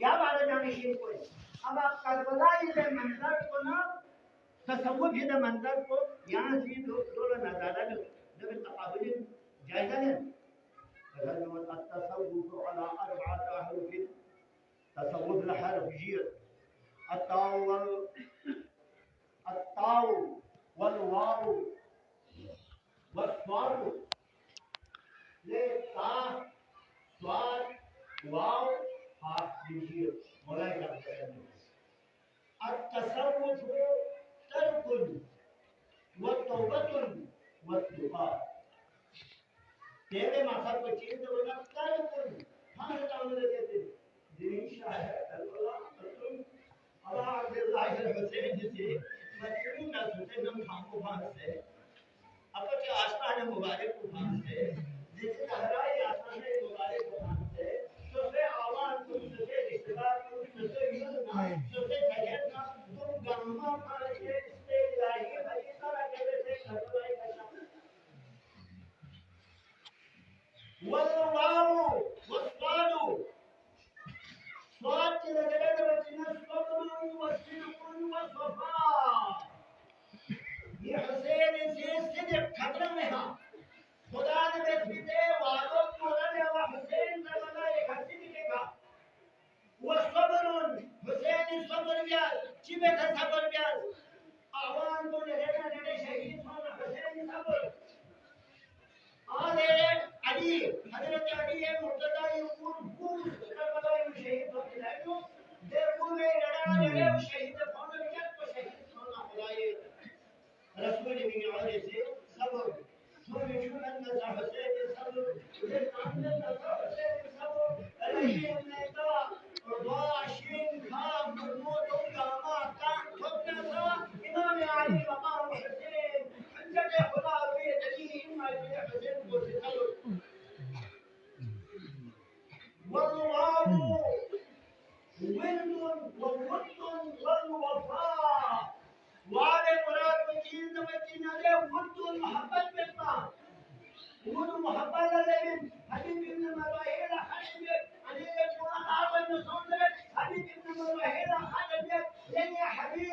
या बारे जाने की कोई अब आप करबला ये मंजर को ना तसव्वुफ ये मंजर को यहाँ से दो नजारा जब तकाबुल जायजा है التصوف على أربعة أحرف تصوف لحرف جير الطاو والواو والصاد لتا صاد واو حرف جير مولانا التصوف ترك والتوبة والتقى तेरे माथा को चीज तो बना कर तुम हाँ ताऊ ने देते दिन शायद अल्लाह तुम अल्लाह अल्लाह हुसैन जिसे मजनू ना सोचे नम खामो फांस से अब के आस्थान मुबारक को फांस से जिसे हराई आस्थान मुबारक को फांस से तो से आवाज तुम से रिश्तेदार तुम से यूं ना तो से जगह ना तुम गम्मा पर ये से लाइए भाई सारा कहते थे खतराई का والواو والصاد صاد لجلد وجنا صبر وصدق وصفاء ये हुसैन से सिद्दीक खतरे में है खुदा ने बेटे वादों पूरा ने वो हुसैन करवाना एक हस्ती दिखेगा वो सब्र हुसैन सब्र किया चिबे था सब्र किया आवाम को लेना लेने शहीद होना हुसैन सब्र आले अली हजरत अली है मुर्तजा ऊपर खूब करबला में शहीद हो गया तो देखो में लड़ा लड़े शहीद होने में क्या तो शहीद होना खुदाए रसूल भी और से सब सुन शुन न हुसैन सब उधर सामने न हुसैन सब अली ने का वाशिन खा महमूद गामा का ठोकना था इमाम अली मकाम हुसैन हजरत खुदा वे अली इमाम हुसैन को सिखाओ والواو ورد وود والوفاء وعلى مراد وجين وجين عليه ود محبت بالله ود محبت عليه حبيب ابن مراحل حبيب عليه القرآن أعظم نصوص حبيب ابن مراحل حبيب لي حبيب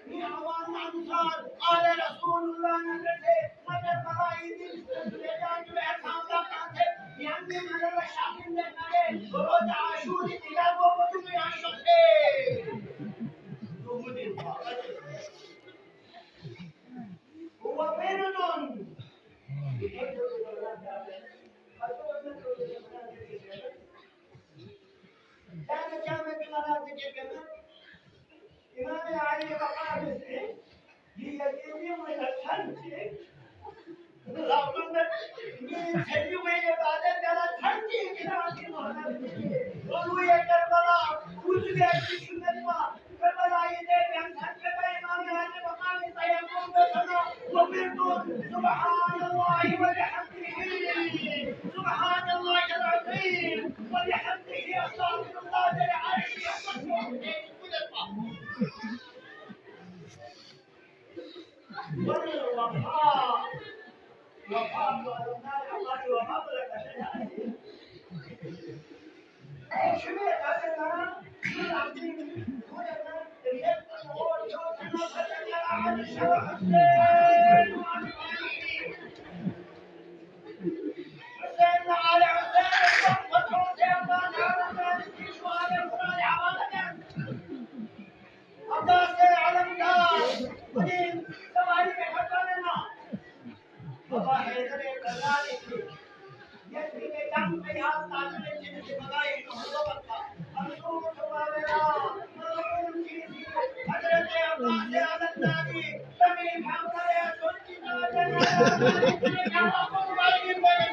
لي عوان أنصار قال رسول الله نبته مدى مراحل لجان بأسام لقاته يعني من الشعب ورد عاشور الإله وبدو يعشقه جهود الفاقد هو برد كان جامع بمناطق الجبل إمام علي وقال هي اليوم إلى الحج रावण ने छेड़ी हुई ये बातें तेरा ठंडी किनारे की मोहना और वो ये करबला कुछ भी ऐसी सुनने पा करबला ये दे व्यंजन के पे इमाम ने मकाम तयम्मुम में सुना वो फिर तो सुभान अल्लाह व बिहम्दिही सुभान अल्लाह अल-अज़ीम व बिहम्दिही अस्तगफिरुल्लाह तेरे अर्श की वफ़ा وقام والنار الله ومبلغ شهادته شنو هذا من عظيم هنا الحب هو الجود المصدر على الشرع حسين حسين على حسين وحسين على مالك وعلى القرآن عوالنا الله على النار ودين سوالي بحبنا बाबा हैदर कज़ाली ये भी काम पे हाथ ताकने से बगाई तो हो सकता मंसूर सुभानेला मलकून की हजरत अब्बास अल-अंसारी तमीम हमजा या सुन्नी ना जना को मारी में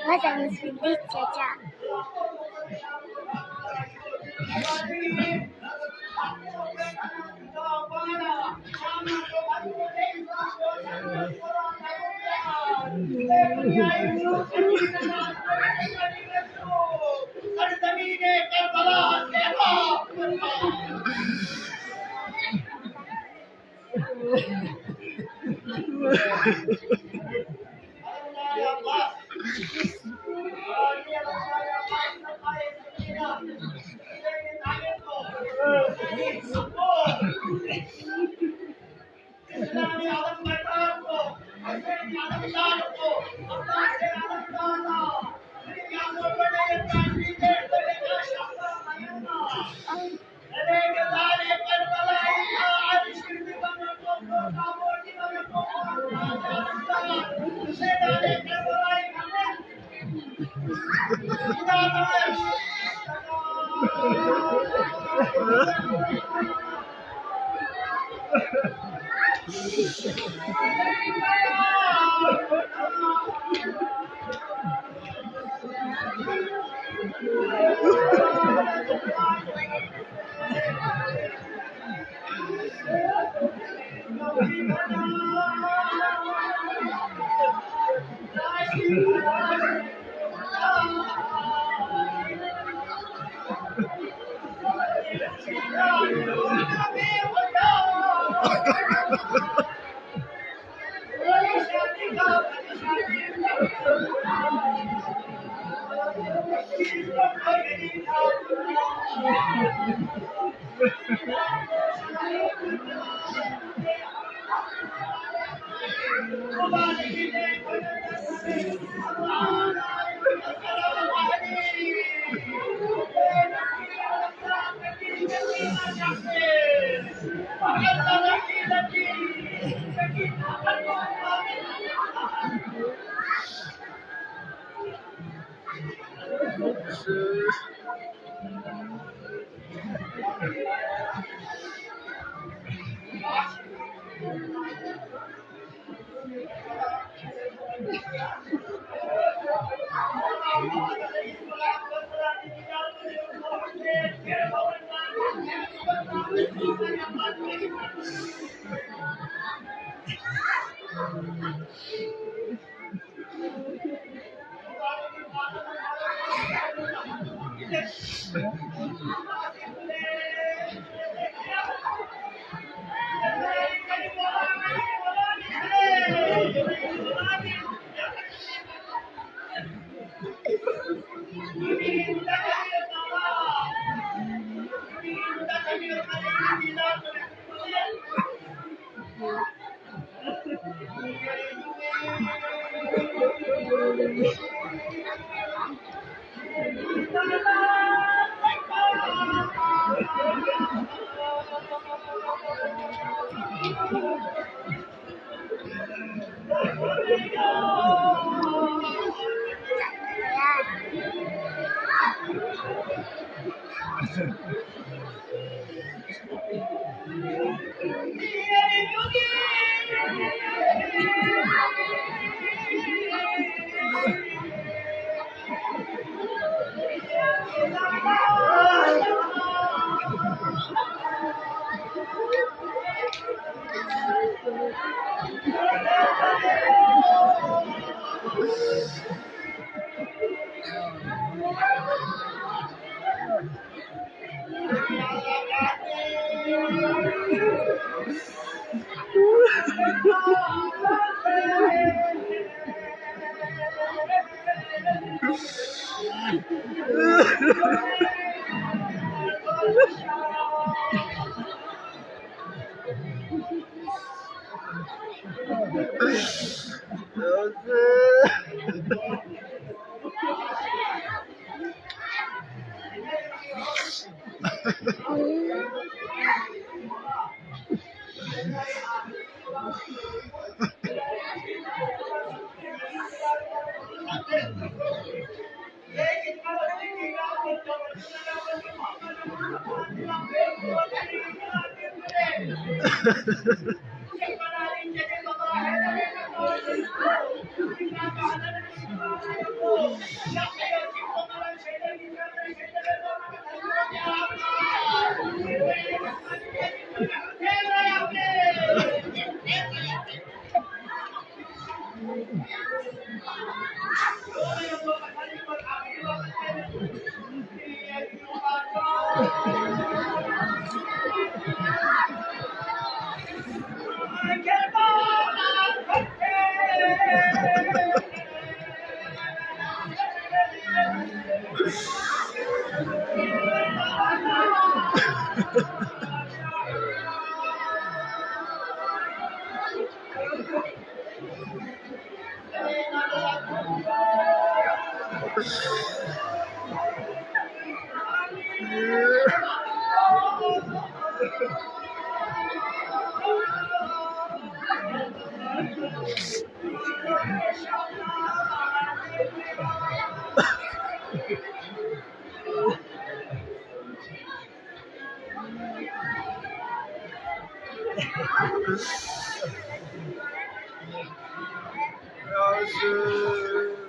Masa musibit caca. Yes,